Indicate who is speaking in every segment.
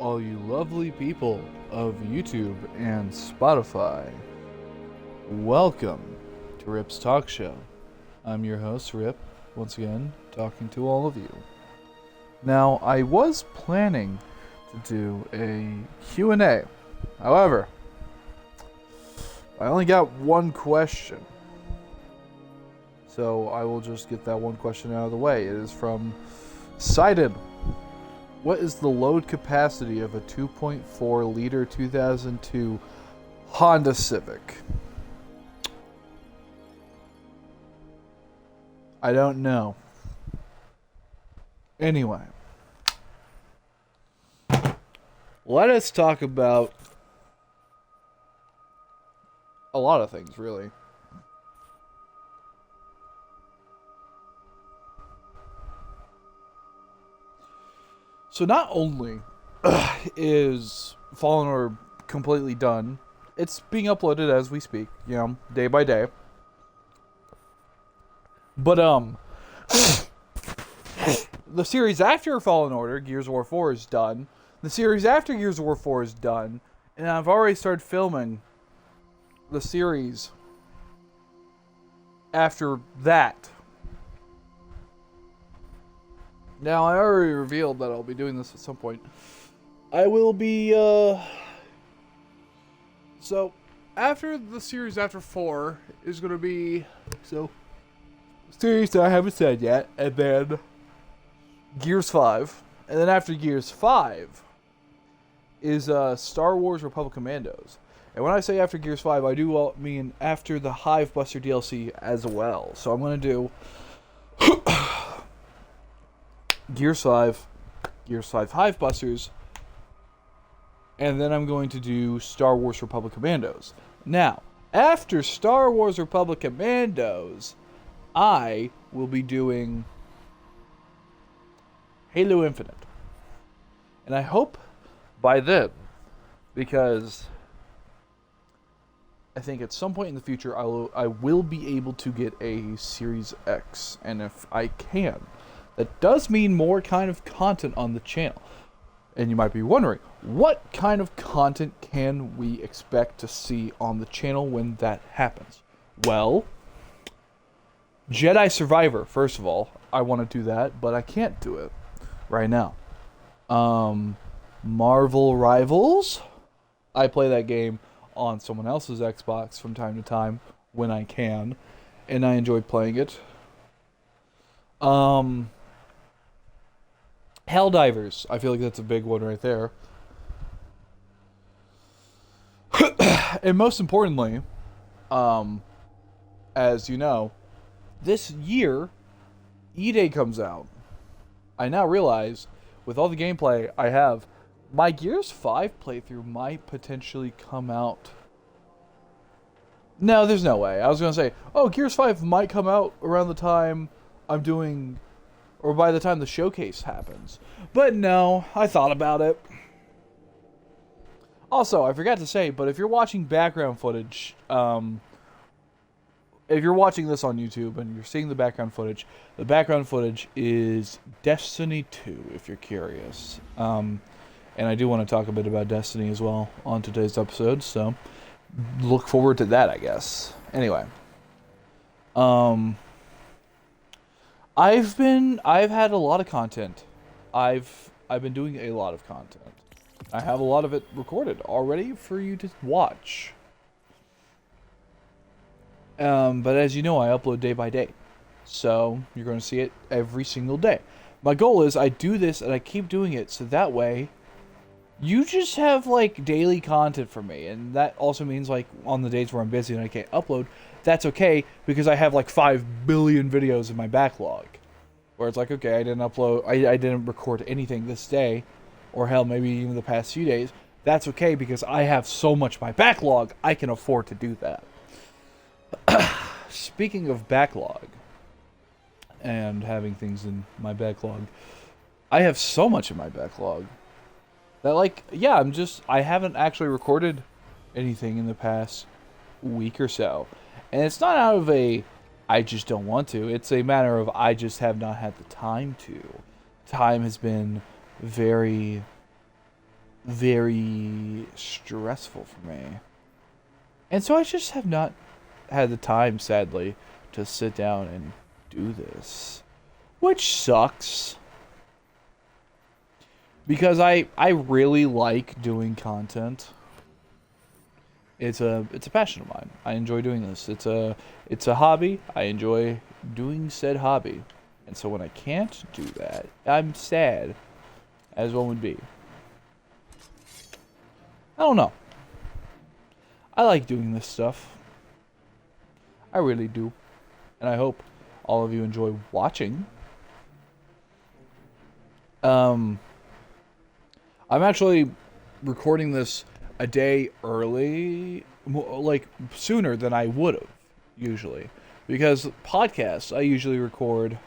Speaker 1: all you lovely people of YouTube and Spotify. Welcome to Rip's Talk Show. I'm your host, Rip, once again, talking to all of you. Now, I was planning to do a Q&A. However, I only got one question. So I will just get that one question out of the way. It is from Sidon. What is the load capacity of a 2.4 liter 2002 Honda Civic? I don't know. Anyway, let us talk about a lot of things, really. So not only is Fallen Order completely done, it's being uploaded as we speak, day by day. But the series after Fallen Order, Gears of War 4, is done. The series after Gears of War 4 is done, and I've already started filming the series after that. Now, I already revealed that I'll be doing this at some point. I will be, So, after the series after 4 is going to be, series that I haven't said yet, and then Gears 5. And then after Gears 5 is, Star Wars Republic Commandos. And when I say after Gears 5, I do mean after the Hive Buster DLC as well. So I'm going to do Gears 5 Hive Busters, and then I'm going to do Star Wars Republic Commandos. Now, after Star Wars Republic Commandos, I will be doing Halo Infinite. And I hope by then, because I think at some point in the future I will be able to get a Series X, and if I can, that does mean more kind of content on the channel. And you might be wondering, what kind of content can we expect to see on the channel when that happens? Well, Jedi Survivor, first of all. I want to do that, but I can't do it right now. Marvel Rivals. I play that game on someone else's Xbox from time to time when I can, and I enjoy playing it. Helldivers. I feel like that's a big one right there. And most importantly, as you know, this year, E-Day comes out. I now realize, with all the gameplay I have, my Gears 5 playthrough might potentially come out. No, there's no way. I was going to say, Gears 5 might come out around the time I'm doing, or by the time the showcase happens. But no, I thought about it. Also, I forgot to say, but if you're watching background footage, if you're watching this on YouTube and you're seeing the background footage is Destiny 2, if you're curious. And I do want to talk a bit about Destiny as well on today's episode, so look forward to that, I guess. Anyway. I've had a lot of content. I've been doing a lot of content. I have a lot of it recorded already for you to watch. But as you know, I upload day by day. So you're going to see it every single day. My goal is I do this and I keep doing it so that way you just have like daily content from me. And that also means like on the days where I'm busy and I can't upload, that's okay because I have like 5 billion videos in my backlog. Where it's like, okay, I didn't upload, I didn't record anything this day, or hell, maybe even the past few days. That's okay because I have so much in my backlog, I can afford to do that. Speaking of backlog, and having things in my backlog, I have so much in my backlog that I haven't actually recorded anything in the past week or so. And it's not out of I just don't want to. It's a matter of I just have not had the time to. Time has been very very stressful for me. And so I just have not had the time, sadly, to sit down and do this. Which sucks. Because I really like doing content. It's a passion of mine. I enjoy doing this. It's a hobby. I enjoy doing said hobby. And so when I can't do that, I'm sad, as one would be. I don't know. I like doing this stuff. I really do. And I hope all of you enjoy watching. I'm actually recording this a day early, like sooner than I would have usually, because podcasts I usually record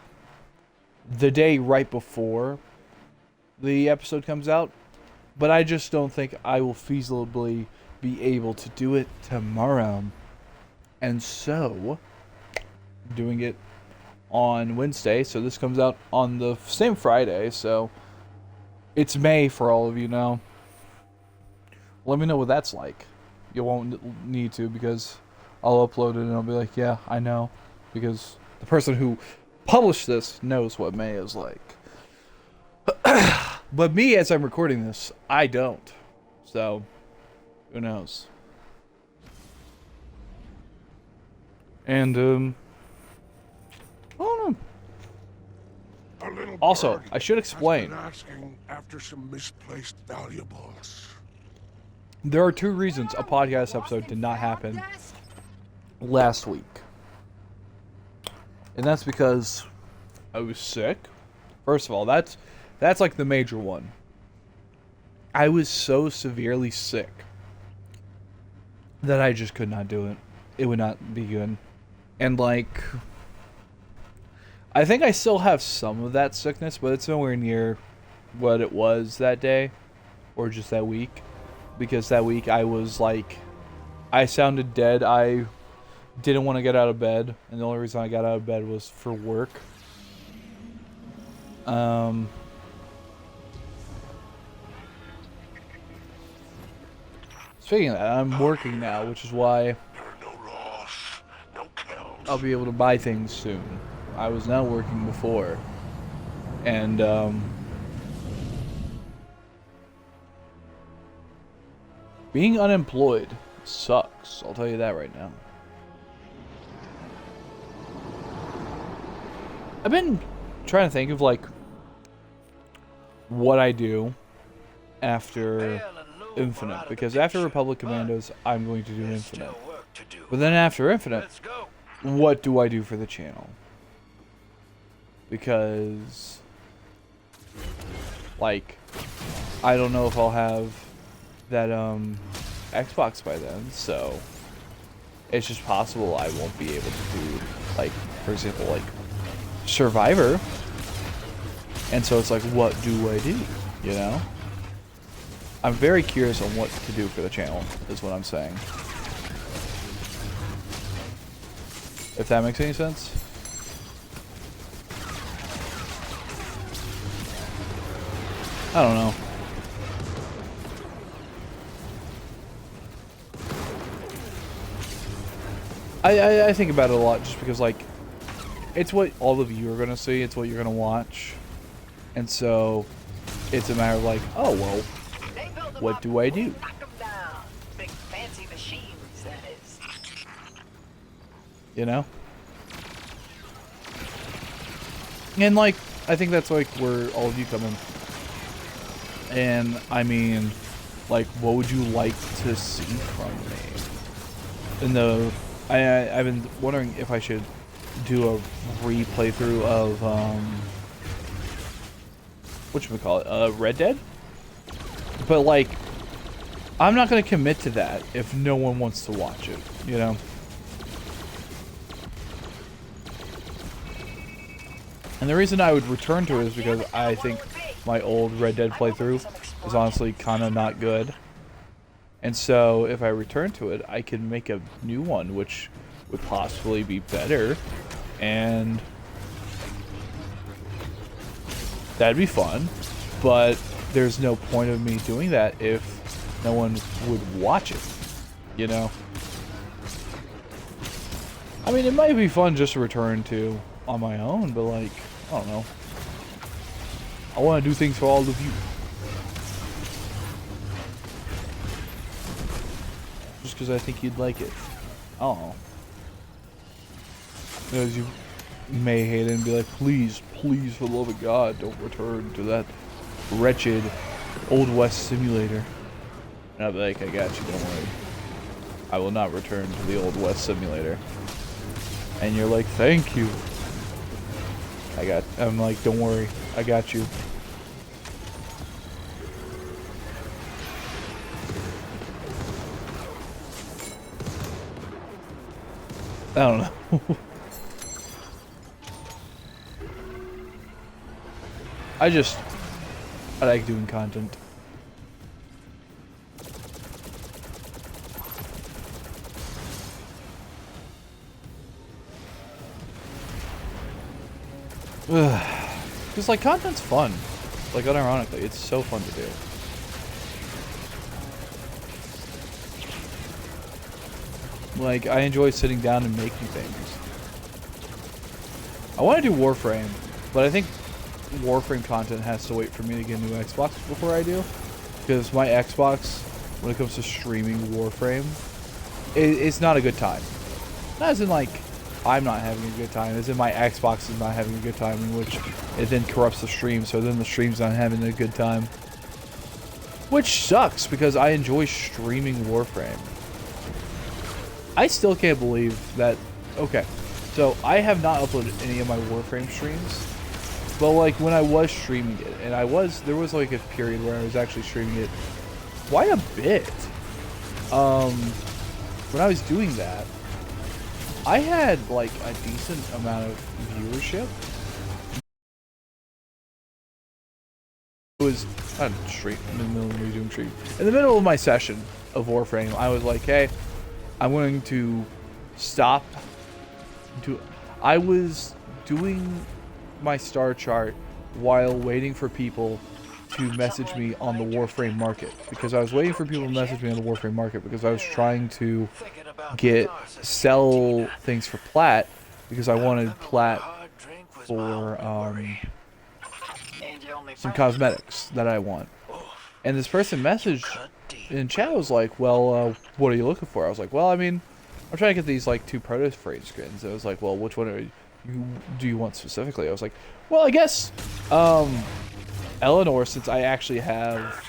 Speaker 1: the day right before the episode comes out, but I just don't think I will feasibly be able to do it tomorrow, and so doing it on Wednesday, so this comes out on the same Friday, so it's May for all of you now. Let me know what that's like. You won't need to, because I'll upload it and I'll be like, yeah, I know. Because the person who published this knows what May is like. But me, as I'm recording this, I don't. So, who knows? And, I don't know. Also, I should explain.
Speaker 2: Asking after some misplaced valuables.
Speaker 1: There are two reasons a podcast episode did not happen last week. And that's because I was sick. First of all, that's like the major one. I was so severely sick that I just could not do it. It would not be good. And like, I think I still have some of that sickness, but it's nowhere near what it was that day or just that week. Because that week I was like, I sounded dead. I didn't want to get out of bed, and the only reason I got out of bed was for work. Speaking of that, I'm working now, which is why I'll be able to buy things soon. I was not working before, and being unemployed sucks, I'll tell you that right now. I've been trying to think of, like, what I do after Infinite. Because after Republic Commandos, I'm going to do Infinite. But then after Infinite, what do I do for the channel? Because, like, I don't know if I'll have that Xbox by then, so it's just possible I won't be able to do, like, for example, like Survivor. And so it's like, what do I do, you know? I'm very curious on what to do for the channel, is what I'm saying. If that makes any sense. I don't know. I think about it a lot just because, like, it's what all of you are going to see. It's what you're going to watch. And so it's a matter of, like, oh, well, what do I do?
Speaker 3: Big fancy machines, that is.
Speaker 1: You know? And, like, I think that's, like, where all of you come in. And, I mean, like, what would you like to see from me? And I've been wondering if I should do a replaythrough of, whatchamacallit, Red Dead? But, like, I'm not going to commit to that if no one wants to watch it, you know? And the reason I would return to it is because I think my old Red Dead playthrough is honestly kind of not good. And so if I return to it, I can make a new one, which would possibly be better. And that'd be fun. But there's no point of me doing that if no one would watch it, you know? I mean, it might be fun just to return to on my own, but like, I don't know. I want to do things for all of you. Just because I think you'd like it. I don't know. Because you may hate it and be like, please, please, for the love of God, don't return to that wretched Old West simulator. And I'll be like, I got you, don't worry. I will not return to the Old West simulator. And you're like, thank you. I'm like, don't worry, I got you. I don't know. I like doing content. Because, like, content's fun. Like, unironically, it's so fun to do. Like, I enjoy sitting down and making things. I want to do Warframe, but I think Warframe content has to wait for me to get a new Xbox before I do. Because my Xbox, when it comes to streaming Warframe, it's not a good time. Not as in, like, I'm not having a good time, as in my Xbox is not having a good time, in which it then corrupts the stream, so then the stream's not having a good time. Which sucks, because I enjoy streaming Warframe. I still can't believe that... Okay, so I have not uploaded any of my Warframe streams, but like when I was streaming it, and there was like a period where I was actually streaming it quite a bit. When I was doing that, I had like a decent amount of viewership. It was in the middle of me doing stream. In the middle of my session of Warframe, I was like, hey, I'm going to stop. I was doing my star chart while waiting for people to message me on the Warframe market, because I was waiting for people to message me on the Warframe market because I was trying to sell things for plat, because I wanted plat for some cosmetics that I want. And this person messaged in chat, was like, well, what are you looking for? I was like, well, I mean, I'm trying to get these like 2 proto-frame skins. I was like, well, which one do you want specifically? I was like, well, I guess Eleanor, since I actually have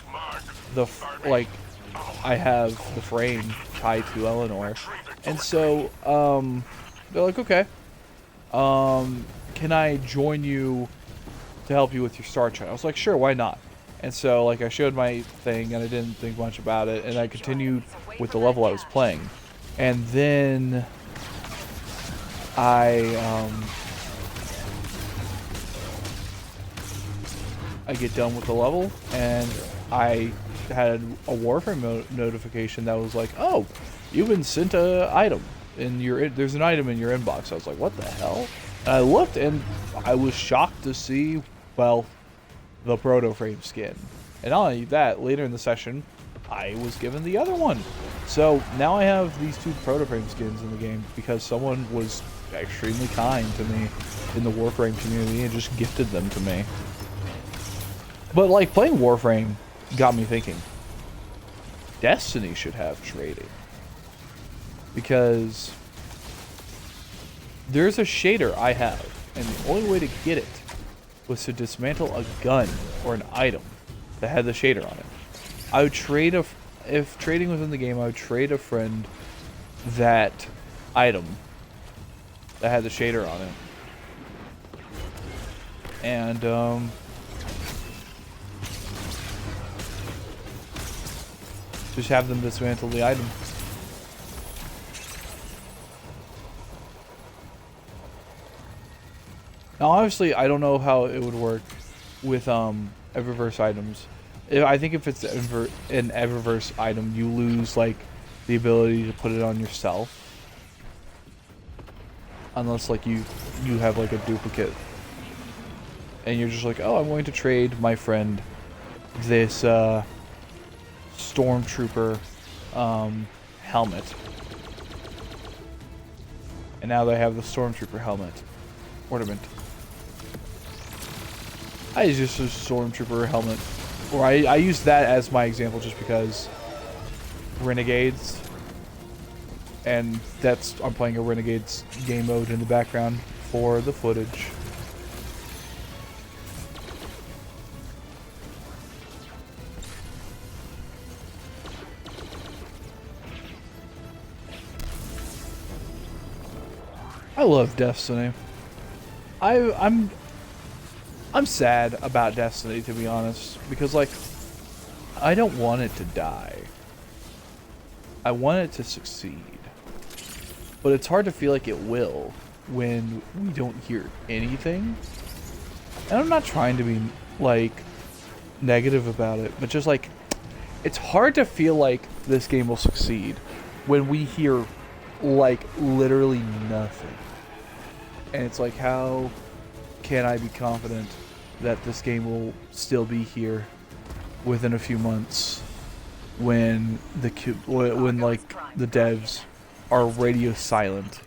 Speaker 1: the frame tied to Eleanor, and so they're like, okay, can I join you to help you with your star chart? I was like, sure, why not? And so like I showed my thing and I didn't think much about it, and I continued with the level I was playing. And then I get done with the level, and I had a Warframe notification that was like, oh, you've been sent an item in your, there's an item in your inbox. I was like, what the hell? And I looked, and I was shocked to see, well, the proto frame skin. And not only that, later in the session, I was given the other one. So now I have these 2 proto frame skins in the game because someone was extremely kind to me in the Warframe community and just gifted them to me. But like, playing Warframe got me thinking, Destiny should have trading, because there's a shader I have, and the only way to get it was to dismantle a gun or an item that had the shader on it. I would trade if trading was in the game, I would trade a friend that item that had the shader on it. And just have them dismantle the item. Now, obviously, I don't know how it would work with Eververse items. I think if it's an Eververse item, you lose like the ability to put it on yourself, unless like you have like a duplicate, and you're just like, oh, I'm going to trade my friend this stormtrooper helmet. And now they have the stormtrooper helmet ornament. I use just a stormtrooper helmet. Or I use that as my example just because Renegades. And I'm playing a Renegades game mode in the background for the footage. I love Destiny. I'm sad about Destiny, to be honest, because like I don't want it to die. I want it to succeed. But it's hard to feel like it will when we don't hear anything. And I'm not trying to be like negative about it, but just like it's hard to feel like this game will succeed when we hear like literally nothing. And it's like, how can I be confident that this game will still be here within a few months when like the devs are radio silent?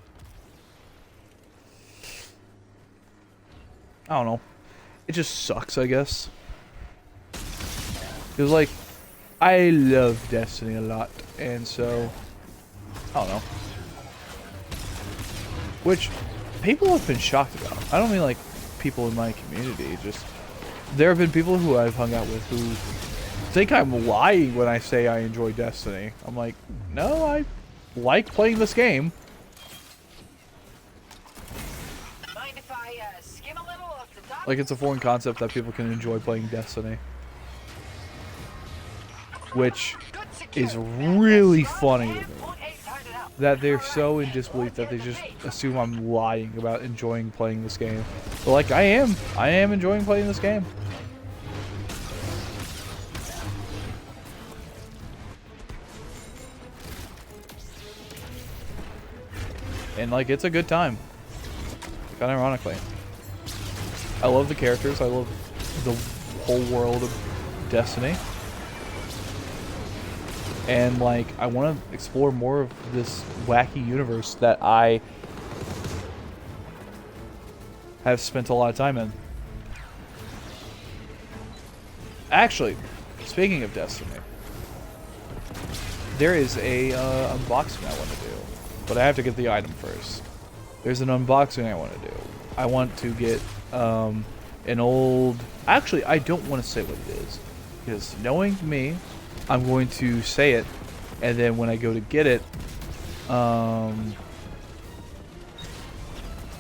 Speaker 1: I don't know. It just sucks, I guess. Because like I love Destiny a lot, and so I don't know. Which people have been shocked about. I don't mean like people in my community, just there have been people who I've hung out with who think I'm lying when I say I enjoy Destiny. I'm like, no, I like playing this game.
Speaker 3: Mind if I skim a little off the top?
Speaker 1: Like it's a foreign concept that people can enjoy playing Destiny. Which is really funny to me. That they're so in disbelief that they just assume I'm lying about enjoying playing this game. But like I am enjoying playing this game. And like it's a good time. Kind of ironically. I love the characters, I love the whole world of Destiny. And like I want to explore more of this wacky universe that I have spent a lot of time in. Actually, speaking of Destiny, there is a unboxing I want to do, but I have to get the item first. There's an unboxing I want to do. I want to get an old. Actually, I don't want to say what it is because knowing me, I'm going to say it, and then when I go to get it,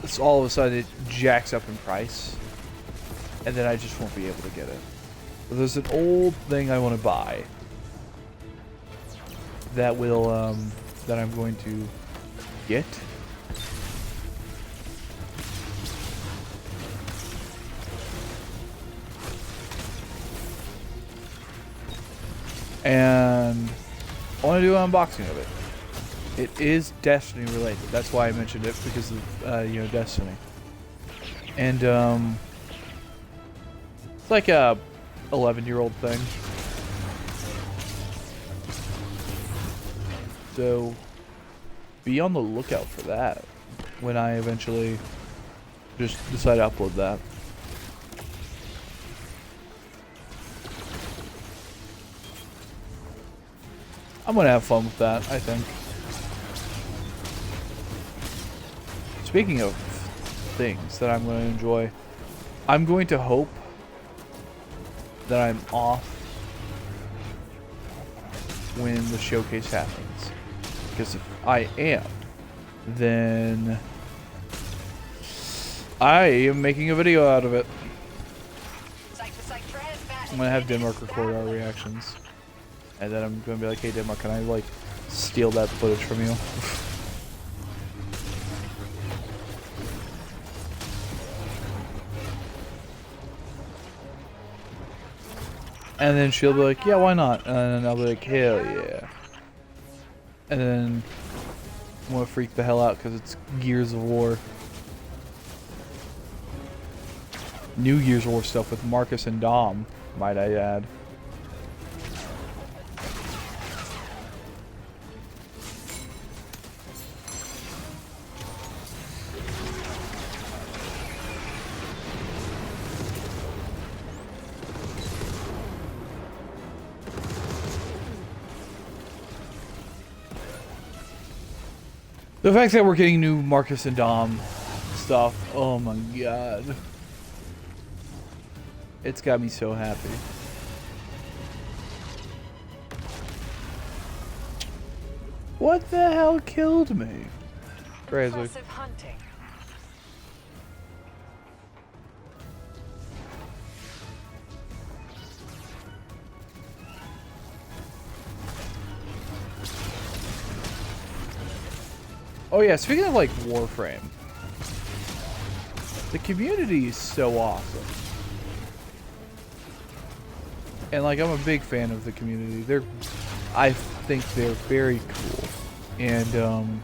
Speaker 1: it's all of a sudden it jacks up in price, and then I just won't be able to get it. But there's an old thing I want to buy that will that I'm going to get. And I want to do an unboxing of it. It is Destiny related. That's why I mentioned it, because of you know, Destiny. And it's like a 11-year-old thing. So be on the lookout for that when I eventually just decide to upload that. I'm gonna have fun with that, I think. Speaking of things that I'm gonna enjoy, I'm going to hope that I'm off when the showcase happens. Because if I am, then I am making a video out of it. I'm gonna have Denmark record our reactions. And then I'm gonna be like, hey Denmark, can I like steal that footage from you? And then she'll be like, yeah, why not? And then I'll be like, hell yeah. And then I'm gonna freak the hell out because it's Gears of War. New Gears of War stuff with Marcus and Dom, might I add. The fact that we're getting new Marcus and Dom stuff, oh my god. It's got me so happy. What the hell killed me? Crazy.
Speaker 3: Impressive hunting.
Speaker 1: Oh yeah, speaking of like Warframe, the community is so awesome. And like I'm a big fan of the community. I think they're very cool. And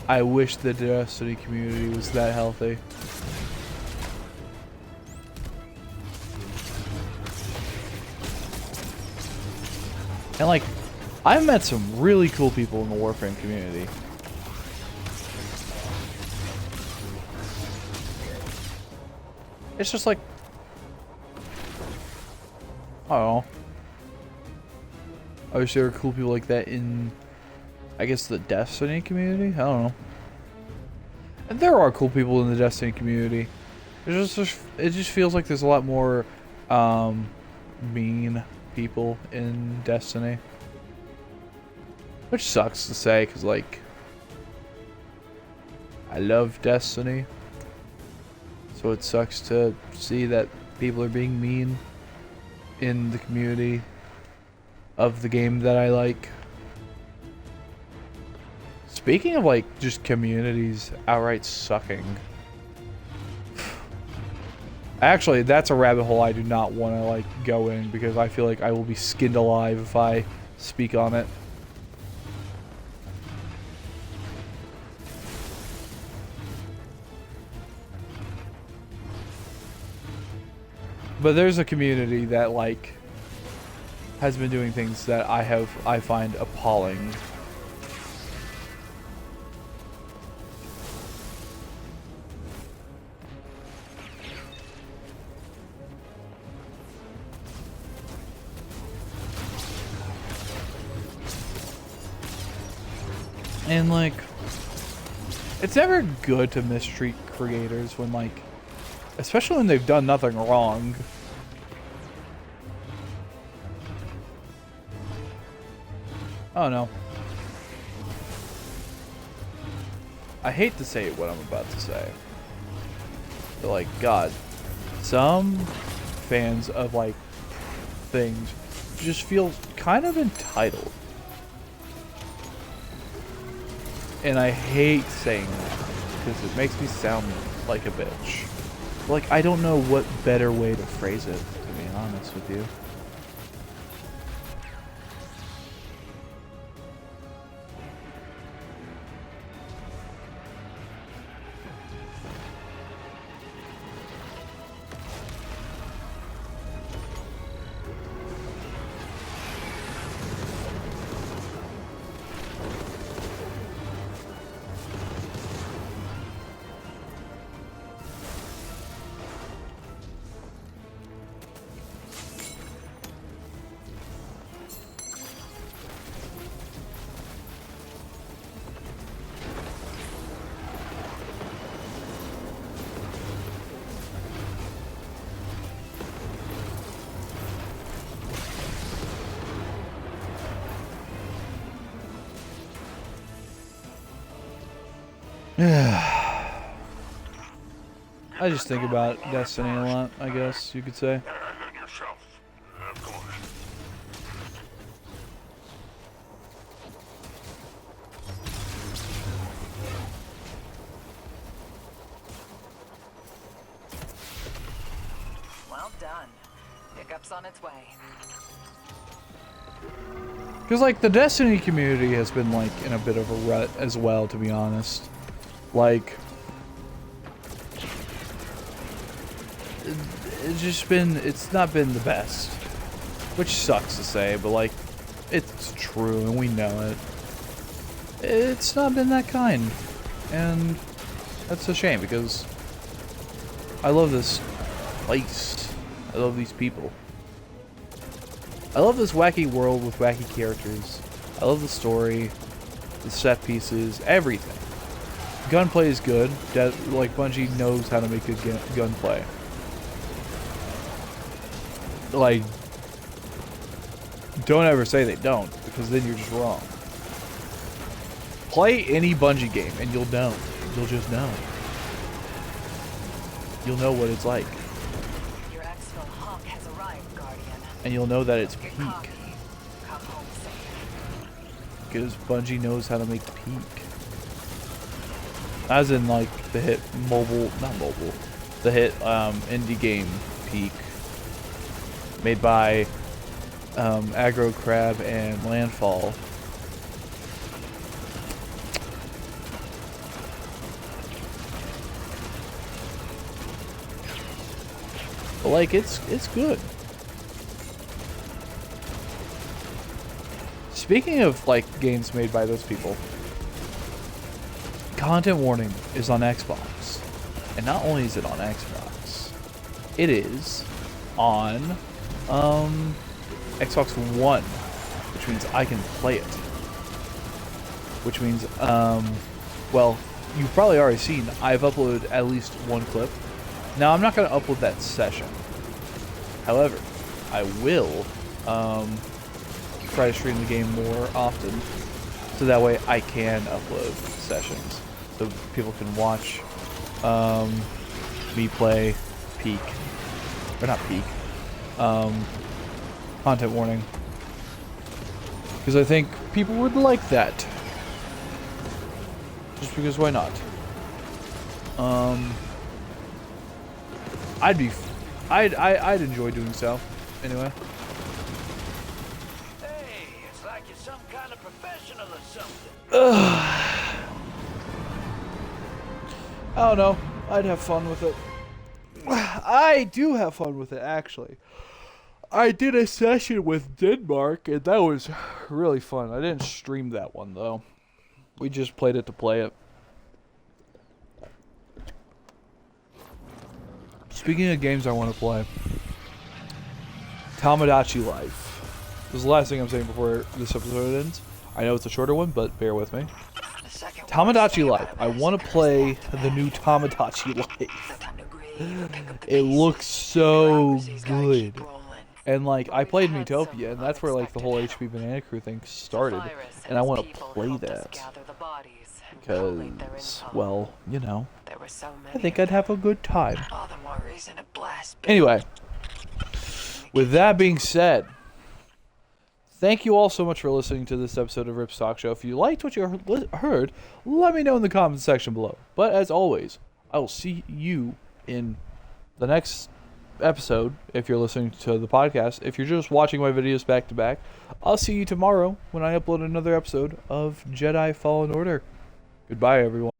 Speaker 1: I wish the Destiny community was that healthy. And like I've met some really cool people in the Warframe community. It's just like, I don't know. I wish there were cool people like that in, I guess, the Destiny community? I don't know. And there are cool people in the Destiny community. It just feels like there's a lot more mean people in Destiny. Which sucks to say, because, like, I love Destiny. So it sucks to see that people are being mean in the community of the game that I like. Speaking of, like, just communities outright sucking. Actually, that's a rabbit hole I do not want to, like, go in, because I feel like I will be skinned alive if I speak on it. But there's a community that, like, has been doing things that I find appalling. And, like, it's never good to mistreat creators when, like, especially when they've done nothing wrong. Oh no. I hate to say what I'm about to say. But like, God, some fans of like things just feel kind of entitled. And I hate saying that because it makes me sound like a bitch. Like, I don't know what better way to phrase it, to be honest with you. I just think about Destiny a lot, I guess you could say.
Speaker 3: Well done. Pickup's on its way.
Speaker 1: Because, like, the Destiny community has been, like, in a bit of a rut as well, to be honest. Like, it's not been the best. Which sucks to say, but, like, it's true, and we know it. It's not been that kind. And that's a shame, because I love this place. I love these people. I love this wacky world with wacky characters. I love the story. the set pieces, everything. Gunplay is good. Like Bungie knows how to make good gunplay. Like, don't ever say they don't, because then you're just wrong. Play any Bungie game and you'll know. You'll just know. You'll know what it's like.
Speaker 3: Your exfil hawk has arrived, Guardian.
Speaker 1: And you'll know that it's peak.
Speaker 3: Come home safe.
Speaker 1: Because Bungie knows how to make peak. As in, like, the hit mobile, not mobile, the hit indie game Peak, made by Aggro Crab and Landfall. But, like, it's good. Speaking of, like, games made by those people, Content Warning is on Xbox. And not only is it on Xbox, it is on Xbox One, which means I can play it. Which means, well, you've probably already seen, I've uploaded at least one clip. Now, I'm not going to upload that session. However, I will try to stream the game more often, so that way I can upload sessions, so people can watch me play Peak, or not Peak, Content Warning, because I think people would like that. Just because, why not? I'd enjoy doing so. Anyway.
Speaker 4: Hey, it's like you're some kind of professional or something.
Speaker 1: I don't know. I'd have fun with it. I do have fun with it, actually. I did a session with Denmark, and that was really fun. I didn't stream that one, though. We just played it to play it. Speaking of games I want to play, Tamagotchi Life. This is the last thing I'm saying before this episode ends. I know it's a shorter one, but bear with me. Tamagotchi Life. I want to play the new Tamagotchi Life. It looks so good. And, like, I played Miitopia, and that's where, like, the whole HP Banana Crew thing started. And I want to play that. Because, well, you know, I think I'd have a good time. Anyway, with that being said, thank you all so much for listening to this episode of Rip's Talk Show. If you liked what you heard, let me know in the comments section below. But as always, I will see you in the next episode if you're listening to the podcast. If you're just watching my videos back to back, I'll see you tomorrow when I upload another episode of Jedi Fallen Order. Goodbye, everyone.